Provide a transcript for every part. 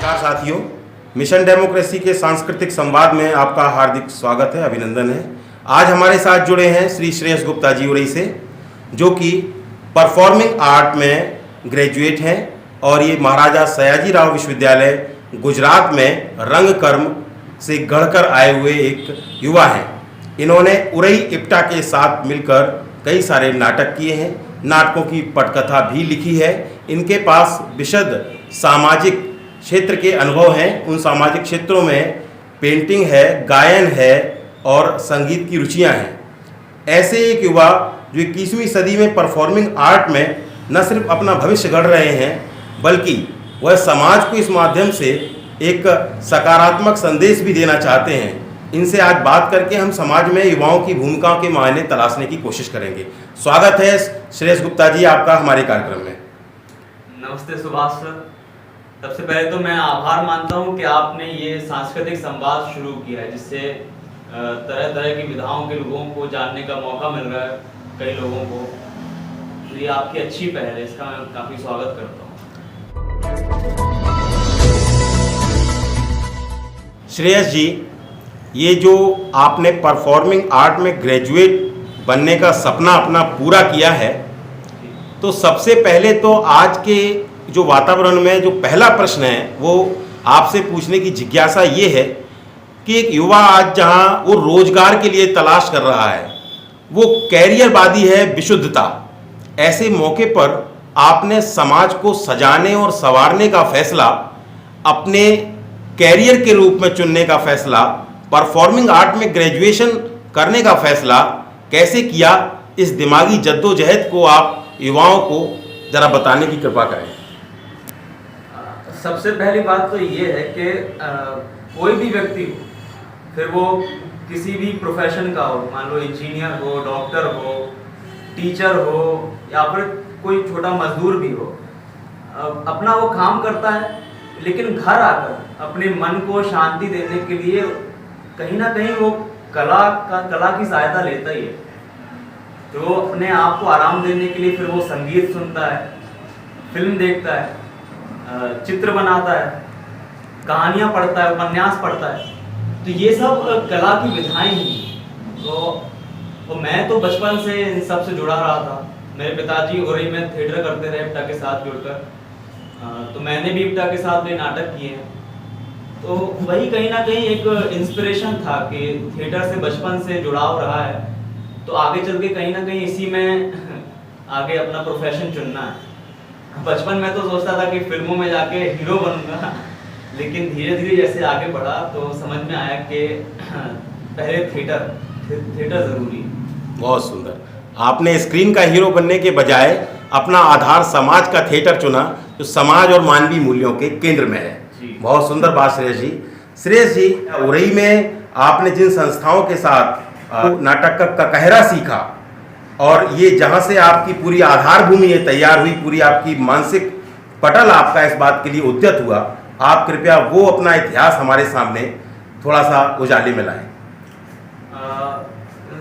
नमस्कार साथियों, mission democracy के सांस्कृतिक संवाद में आपका हार्दिक स्वागत है, अभिनंदन है। आज हमारे साथ जुड़े हैं श्री श्रेयस गुप्ता जी उरई से, जो कि परफॉर्मिंग आर्ट में ग्रेजुएट हैं और ये महाराजा सयाजीराव विश्वविद्यालय गुजरात में रंगकर्म से गढ़कर आए हुए एक युवा हैं। इन्होंने उरई इप्टा के साथ मिलकर कई सारे नाटक किए हैं, नाटकों की पटकथा भी लिखी है। इनके पास विशद सामाजिक क्षेत्र के अनुभव हैं। उन सामाजिक क्षेत्रों में पेंटिंग है, गायन है और संगीत की रुचियां हैं। ऐसे एक युवा जो 21वीं सदी में परफॉर्मिंग आर्ट में न सिर्फ अपना भविष्य गढ़ रहे हैं, बल्कि वह समाज को इस माध्यम से एक सकारात्मक संदेश भी देना चाहते हैं। इनसे आज बात करके हम समाज में युवाओं की भूमिकाओं के मायने तलाशने की कोशिश करेंगे। स्वागत है श्रेयस गुप्ता जी आपका हमारे कार्यक्रम में। नमस्ते सुभाष सर। सबसे पहले तो मैं आभार मानता हूं कि आपने ये सांस्कृतिक संवाद शुरू किया है, जिससे तरह तरह की विधाओं के लोगों को जानने का मौका मिल रहा है कई लोगों को। तो ये आपकी अच्छी पहल है, इसका मैं काफ़ी स्वागत करता हूँ। श्रेयस जी, ये जो आपने परफॉर्मिंग आर्ट में ग्रेजुएट बनने का सपना अपना पूरा किया है, तो सबसे पहले तो आज के जो वातावरण में जो पहला प्रश्न है वो आपसे पूछने की जिज्ञासा ये है कि एक युवा आज जहाँ वो रोजगार के लिए तलाश कर रहा है, वो कैरियरवादी है, विशुद्धता। ऐसे मौके पर आपने समाज को सजाने और संवारने का फैसला, अपने कैरियर के रूप में चुनने का फैसला, परफॉर्मिंग आर्ट में ग्रेजुएशन करने का फैसला कैसे किया? इस दिमागी जद्दोजहद को आप युवाओं को जरा बताने की कृपा करें। सबसे पहली बात तो ये है कि कोई भी व्यक्ति हो, फिर वो किसी भी प्रोफेशन का हो, मान लो इंजीनियर हो, डॉक्टर हो, टीचर हो या फिर कोई छोटा मजदूर भी हो, अपना वो काम करता है, लेकिन घर आकर अपने मन को शांति देने के लिए कहीं ना कहीं वो कला की सहायता लेता ही है। तो अपने आप को आराम देने के लिए फिर वो संगीत सुनता है, फिल्म देखता है, चित्र बनाता है, कहानियाँ पढ़ता है, उपन्यास पढ़ता है। तो ये सब कला की विधाएं ही। तो मैं तो बचपन से इन सब से जुड़ा रहा था। मेरे पिताजी उरई में थिएटर करते रहे इप्टा के साथ जुड़कर, तो मैंने भी इप्टा के साथ भी नाटक किए हैं। तो वही कहीं ना कहीं एक इंस्पिरेशन था कि थिएटर से बचपन से जुड़ाव रहा है, तो आगे चल के कहीं ना कहीं इसी में आगे अपना प्रोफेशन चुनना है। बचपन में तो सोचता था कि फिल्मों में जाके हीरो बनूंगा, लेकिन धीरे धीरे जैसे आगे बढ़ा तो समझ में आया कि पहले थिएटर ज़रूरी है। बहुत सुंदर। आपने स्क्रीन का हीरो बनने के बजाय अपना आधार समाज का थिएटर चुना, जो समाज और मानवीय मूल्यों के केंद्र में है। बहुत सुंदर बात श्रेयस जी। श्रेयस जी, उरई में आपने जिन संस्थाओं के साथ नाटक का ककहरा सीखा और ये जहाँ से आपकी पूरी आधार भूमि ये तैयार हुई, पूरी आपकी मानसिक पटल आपका इस बात के लिए उद्यत हुआ, आप कृपया वो अपना इतिहास हमारे सामने थोड़ा सा उजाले में लाएं।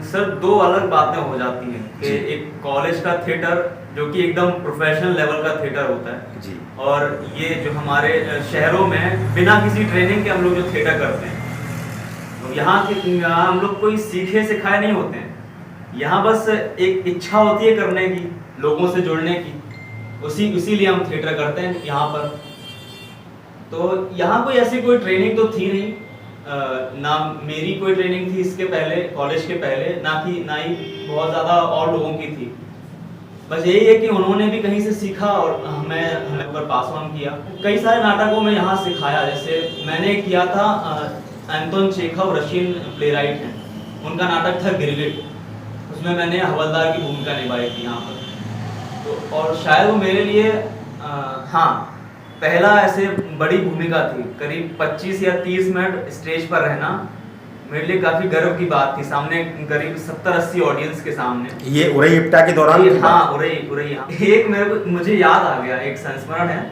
सर, दो अलग बातें हो जाती हैं कि एक कॉलेज का थिएटर जो कि एकदम प्रोफेशनल लेवल का थिएटर होता है जी, और ये जो हमारे शहरों में बिना किसी ट्रेनिंग के हम लोग जो थिएटर करते हैं, तो यहाँ हम लोग कोई सीखे सिखाए नहीं होते हैं। यहाँ बस एक इच्छा होती है करने की, लोगों से जुड़ने की, उसीलिए हम थिएटर करते हैं यहाँ पर। तो यहाँ कोई ऐसी कोई ट्रेनिंग तो थी नहीं, ना मेरी कोई ट्रेनिंग थी इसके पहले, कॉलेज के पहले, ना ही बहुत ज़्यादा और लोगों की थी। बस यही है कि उन्होंने भी कहीं से सीखा और हमें पर पास ऑन किया। कई सारे नाटकों में यहाँ सिखाया। जैसे मैंने किया था एंटोन चेखव, रशियन प्लेराइट हैं, उनका नाटक था गिरगिट। उसमें मैंने हवलदार की भूमिका निभाई थी यहाँ पर। तो और शायद वो मेरे लिए पहला ऐसे बड़ी भूमिका थी। करीब 25 या 30 मिनट स्टेज पर रहना मेरे लिए काफ़ी गर्व की बात थी, सामने करीब 70-80 ऑडियंस के सामने। ये उरई इप्टा के दौरान? उरई। एक मुझे याद आ गया, एक संस्मरण है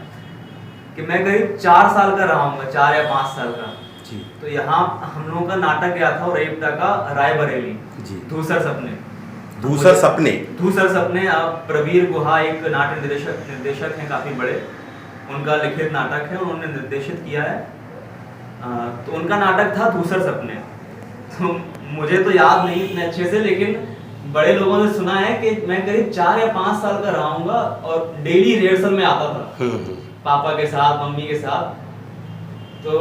कि मैं करीब 4 साल का रहा हूँगा, 4 या 5 साल का। तो यहाँ हम लोगों का नाटक गया था उरई इप्टा का, रायबरेली, धूसर सपने। धूसर सपने। अब प्रवीर गुहा एक नाट्य निर्देशक हैं काफी बड़े, उनका लिखित नाटक है, उन्होंने निर्देशित किया है। तो उनका नाटक था धूसर सपने। तो मुझे तो याद नहीं इतने अच्छे से, लेकिन बड़े लोगों ने सुना है कि मैं करीब 4 या 5 साल का रहूंगा और डेली रिहर्सल में आता था पापा के साथ, मम्मी के साथ। तो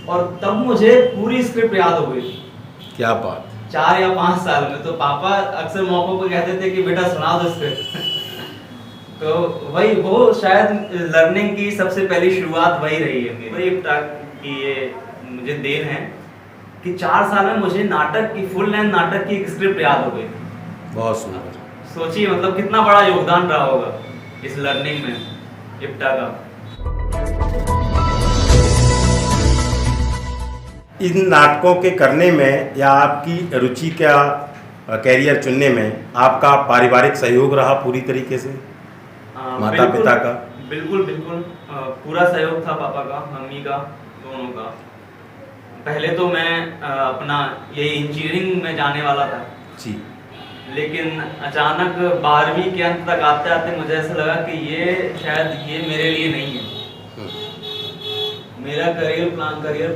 और तब मुझे पूरी स्क्रिप्ट याद हो गई। क्या बात। 4 या 5 साल में। तो पापा अक्सर मौकों पर कहते थे कि बेटा सुना दो स्क्रिप्ट। तो वही वो शायद लर्निंग की सबसे पहली शुरुआत वही रही है मेरी। कि ये मुझे देन है कि 4 साल में मुझे नाटक की, फुल लेंथ नाटक की एक स्क्रिप्ट याद हो गई। बहुत सुंदर। सोचिए मतलब कितना बड़ा योगदान रहा होगा इस लर्निंग में इप्टा का। इन नाटकों के करने में या आपकी रुचि का कैरियर चुनने में आपका पारिवारिक सहयोग रहा पूरी तरीके से, माता पिता का? बिल्कुल बिल्कुल पूरा सहयोग था, पापा का, मम्मी का, दोनों का। पहले तो मैं अपना ये इंजीनियरिंग में जाने वाला था जी, लेकिन अचानक 12वीं के अंत तक आते आते मुझे ऐसा लगा कि ये शायद ये मेरे लिए नहीं है। मेरा करियर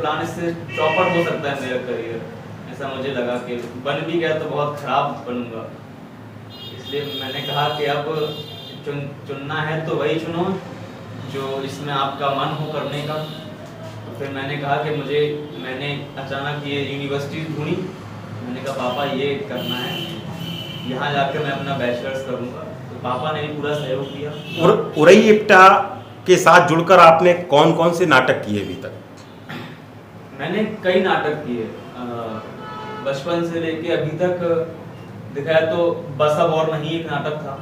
प्लान इससे चौपट हो सकता है मेरा करियर, ऐसा मुझे लगा कि बन भी गया तो बहुत खराब बनूंगा। इसलिए मैंने कहा कि अब चुनना है तो वही चुनो जो इसमें आपका मन हो करने का। तो फिर मैंने कहा कि मैंने अचानक ये यूनिवर्सिटी ढूंढी। मैंने कहा पापा ये करना है, यहाँ जाकर मैं अपना बैचलर्स करूँगा। तो पापा ने भी पूरा सहयोग दिया। और उरई इप्टा के साथ जुड़कर आपने कौन कौन से नाटक किए अभी तक? मैंने कई नाटक किए, बचपन से लेके अभी तक दिखाया तो बस अब और नहीं एक नाटक था,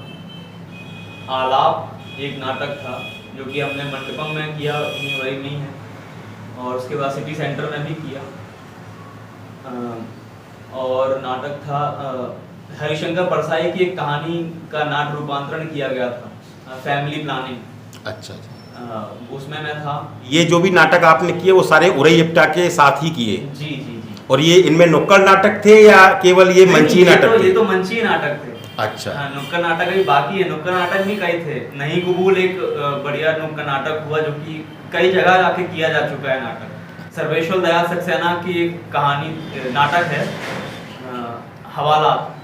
आलाप एक नाटक था जो कि हमने मंडपम में किया, उरई में ही है, और उसके बाद सिटी सेंटर में भी किया। और नाटक था हरिशंकर परसाई की एक कहानी का नाट्य रूपांतरण किया गया था, फैमिली प्लानिंग। अच्छा, उसमें मैं था। ये जो भी नाटक आपने किए वो सारे उरई इप्टा के साथ ही किए? जी जी जी। और ये इनमें नुक्कड़ नाटक थे या केवल ये मंची नाटक थे? ये तो मंची नाटक थे। अच्छा। नुक्कड़ नाटक भी बाकी है, नुक्कड़ नाटक भी कई थे। नहीं कबूल एक बढ़िया नुक्कड़ नाटक हुआ जो कि कई जगह जाके किया जा चुका है नाटक। सर्वेश्वर दयाल सक्सेना की एक कहानी नाटक है हवालात,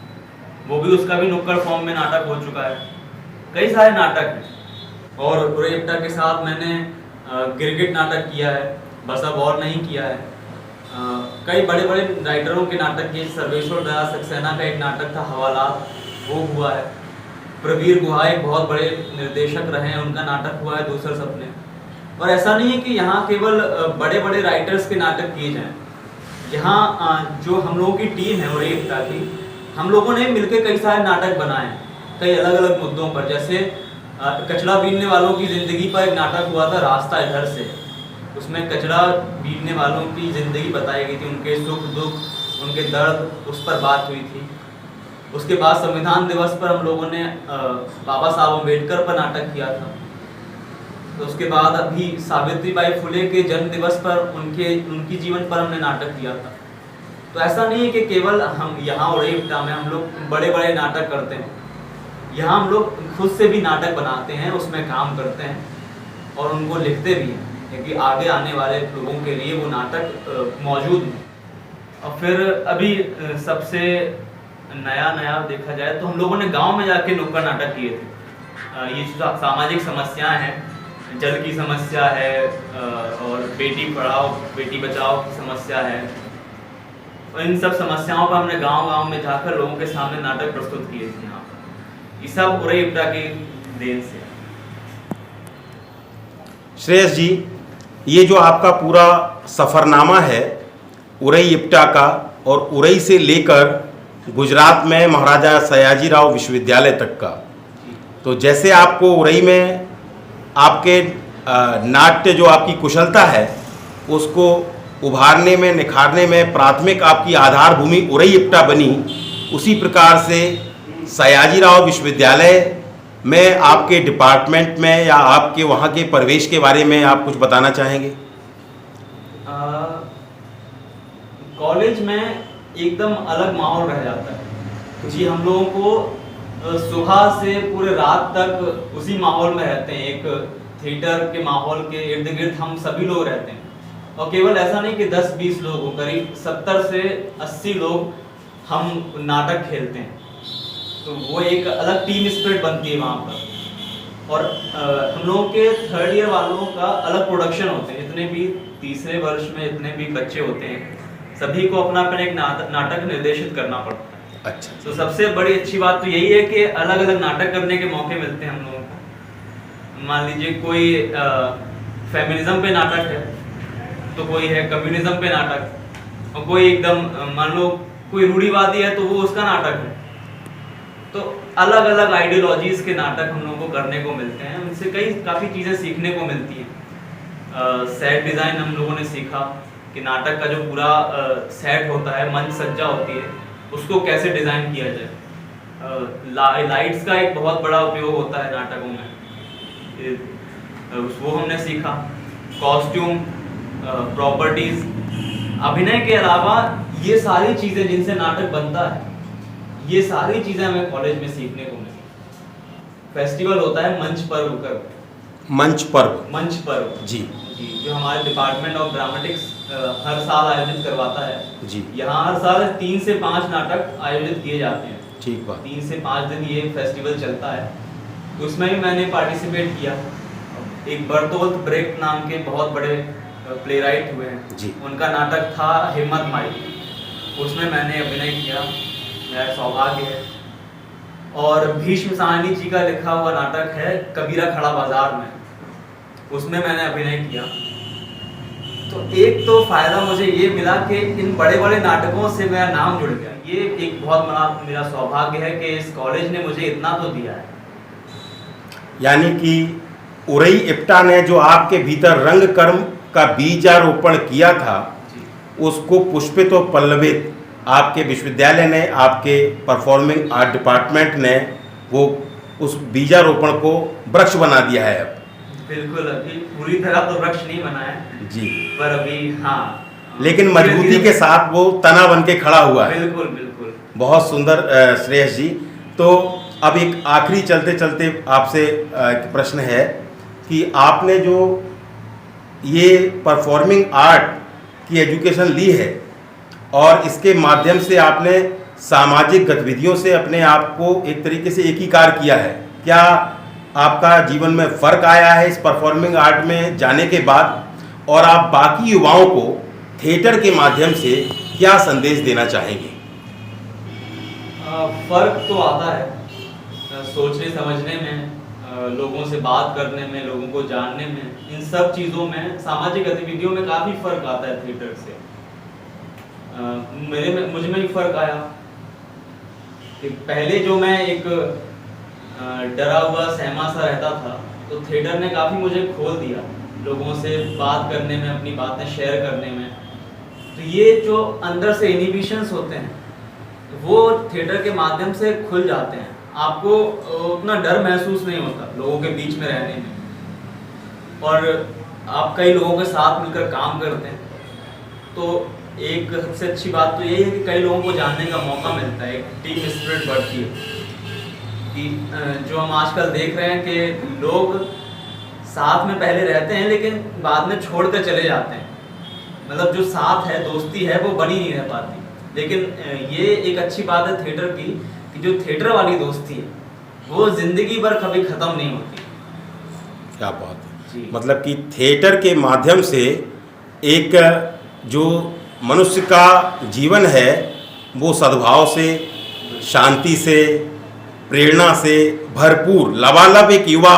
वो भी उसका भी नुक्कड़ फॉर्म में नाटक हो चुका है। कई सारे नाटक हैं। और उरई इप्टा के साथ मैंने गिरगिट नाटक किया है, बस अब और नहीं किया है। कई बड़े बड़े राइटरों के नाटक किए। सर्वेश्वर दयाल सक्सेना का एक नाटक था हवालात, वो हुआ है। प्रवीर गुहा एक बहुत बड़े निर्देशक रहे हैं, उनका नाटक हुआ है दूसरे सपने। और ऐसा नहीं है कि यहाँ केवल बड़े बड़े राइटर्स के नाटक किए जाएं। यहाँ जो हम लोगों की टीम है उरई इप्टा की, हम लोगों ने मिलकर कई सारे नाटक बनाए हैं कई अलग अलग मुद्दों पर। जैसे कचरा बीनने वालों की ज़िंदगी पर एक नाटक हुआ था रास्ता इधर से। उसमें कचरा बीनने वालों की ज़िंदगी बताई गई थी, उनके सुख दुख, उनके दर्द, उस पर बात हुई थी। उसके बाद संविधान दिवस पर हम लोगों ने बाबा साहब अम्बेडकर पर नाटक किया था। तो उसके बाद अभी सावित्रीबाई फुले के जन्म दिवस पर उनकी जीवन पर हमने नाटक किया था। तो ऐसा नहीं है कि केवल हम यहाँ उरई इप्टा में हम लोग बड़े बड़े नाटक करते हैं। यहाँ हम लोग खुद से भी नाटक बनाते हैं, उसमें काम करते हैं और उनको लिखते भी हैं क्योंकि आगे आने वाले लोगों के लिए वो नाटक मौजूद हैं। और फिर अभी सबसे नया देखा जाए तो हम लोगों ने गांव में जाके नुक्कड़ नाटक किए थे। ये जो सामाजिक समस्याएं हैं, जल की समस्या है और बेटी पढ़ाओ बेटी बचाओ की समस्या है, और इन सब समस्याओं पर हमने गांव में जाकर लोगों के सामने नाटक प्रस्तुत किए थे। यहाँ पर ये सब उरई इप्टा की देन से। श्रेयस जी, ये जो आपका पूरा सफ़रनामा है उरई इप्टा का, और उरई से लेकर गुजरात में महाराजा सयाजीराव विश्वविद्यालय तक का, तो जैसे आपको उरई में आपके नाट्य जो आपकी कुशलता है उसको उभारने में, निखारने में प्राथमिक आपकी आधार भूमि उरई इप्टा बनी, उसी प्रकार से सयाजीराव विश्वविद्यालय में आपके डिपार्टमेंट में या आपके वहाँ के प्रवेश के बारे में आप कुछ बताना चाहेंगे? कॉलेज में एकदम अलग माहौल रह जाता है जी। हम लोगों को सुबह से पूरे रात तक उसी माहौल में रहते हैं। एक थिएटर के माहौल के इर्द गिर्द हम सभी लोग रहते हैं, और केवल ऐसा नहीं कि 10-20 लोग हो, करीब 70 से 80 लोग हम नाटक खेलते हैं। तो वो एक अलग टीम स्पिरिट बनती है वहाँ पर। और हम लोगों के 3rd ईयर वालों का अलग प्रोडक्शन होते हैं, जितने भी तीसरे वर्ष में जितने भी बच्चे होते हैं सभी को अपना एक नाटक निर्देशित करना पड़ता है। अच्छा। तो सबसे बड़ी अच्छी बात तो यही है कि अलग अलग नाटक करने के मौके मिलते हैं हम लोगों को। मान लीजिए कोई फेमिनिज्म पे नाटक है, तो कोई है कम्युनिज्म पे नाटक, और कोई एकदम मान लो कोई रूढ़िवादी है तो वो उसका नाटक है। तो अलग अलग आइडियोलॉजीज के नाटक हम लोगों को करने को मिलते हैं, उनसे काफ़ी चीज़ें सीखने को मिलती हैं। सेट डिज़ाइन हम लोगों ने सीखा कि नाटक का जो पूरा सेट होता है, मंच सज्जा होती है, उसको कैसे डिज़ाइन किया जाए। लाइट्स का एक बहुत बड़ा उपयोग होता है नाटकों में, वो हमने सीखा। कॉस्ट्यूम, प्रॉपर्टीज, अभिनय के अलावा ये सारी चीज़ें जिनसे नाटक बनता है, ये सारी चीज़ें हमें कॉलेज में सीखने को मिली। फेस्टिवल होता है मंच पर्व मंच पर्व जी, जो हमारे डिपार्टमेंट ऑफ ड्रामेटिक्स हर साल आयोजित करवाता है जी। यहाँ हर साल 3 से 5 नाटक आयोजित किए जाते हैं। ठीक बात। 3 से 5 दिन ये फेस्टिवल चलता है, उसमें भी मैंने पार्टिसिपेट किया। एक बर्तोल्ट ब्रेक्ट नाम के बहुत बड़े प्लेराइट हुए हैं जी, उनका नाटक था हिम्मत माई, उसमें मैंने अभिनय किया, मेरा सौभाग्य है। और भीष्म साहनी जी का लिखा हुआ नाटक है कबीरा खड़ा बाजार में, उसमें मैंने अभिनय किया। तो एक तो फायदा मुझे ये मिला कि इन बड़े बड़े नाटकों से मेरा नाम जुड़ गया। ये एक बहुत बड़ा मेरा सौभाग्य है कि इस कॉलेज ने मुझे इतना तो दिया है। यानी कि उरई इप्टा ने जो आपके भीतर रंग कर्म का बीजारोपण किया था, उसको पुष्पित और पल्लवित आपके विश्वविद्यालय ने, आपके परफॉर्मिंग आर्ट डिपार्टमेंट ने वो उस बीजारोपण को वृक्ष बना दिया है अब। बिल्कुल, अभी पूरी तरह तो वृक्ष नहीं बना है जी, पर अभी हाँ, लेकिन मजबूती के साथ वो तना बन के खड़ा हुआ है। बिल्कुल बिल्कुल। बहुत सुंदर श्रेयस जी। तो अब एक आखिरी चलते चलते आपसे एक प्रश्न है कि आपने जो ये परफॉर्मिंग आर्ट की एजुकेशन ली है और इसके माध्यम से आपने सामाजिक गतिविधियों से अपने आप को एक तरीके से एकीकार किया है, क्या आपका जीवन में फ़र्क आया है इस परफॉर्मिंग आर्ट में जाने के बाद, और आप बाकी युवाओं को थिएटर के माध्यम से क्या संदेश देना चाहेंगे? फ़र्क तो आता है सोचने समझने में, लोगों से बात करने में, लोगों को जानने में, इन सब चीज़ों में, सामाजिक गतिविधियों में काफ़ी फ़र्क आता है थिएटर से। मुझ में भी फ़र्क आया कि पहले जो मैं एक डरा हुआ सहमा सा रहता था, तो थिएटर ने काफ़ी मुझे खोल दिया लोगों से बात करने में, अपनी बातें शेयर करने में। तो ये जो अंदर से इनहिबिशंस होते हैं वो थिएटर के माध्यम से खुल जाते हैं, आपको उतना डर महसूस नहीं होता लोगों के बीच में रहने में, और आप कई लोगों के साथ मिलकर काम करते हैं। तो एक सबसे अच्छी बात तो यही है कि कई लोगों को जानने का मौका मिलता है, एक टीम स्पिरिट बढ़ती है। कि जो हम आजकल देख रहे हैं कि लोग साथ में पहले रहते हैं लेकिन बाद में छोड़ कर चले जाते हैं, मतलब जो साथ है, दोस्ती है, वो बनी नहीं रह पाती। लेकिन ये एक अच्छी बात है थिएटर की कि जो थिएटर वाली दोस्ती है वो ज़िंदगी भर कभी ख़त्म नहीं होती। क्या बात है। मतलब कि थिएटर के माध्यम से एक जो मनुष्य का जीवन है वो सद्भाव से, शांति से, प्रेरणा से भरपूर लबालब एक युवा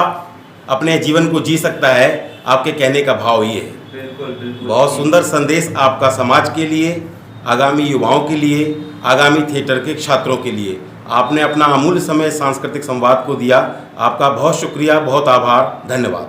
अपने जीवन को जी सकता है। आपके कहने का भाव ये है। बिल्कुल बिल्कुल। बहुत सुंदर संदेश आपका समाज के लिए, आगामी युवाओं के लिए, आगामी थिएटर के छात्रों के लिए। आपने अपना अमूल्य समय सांस्कृतिक संवाद को दिया। आपका बहुत शुक्रिया, बहुत आभार, धन्यवाद।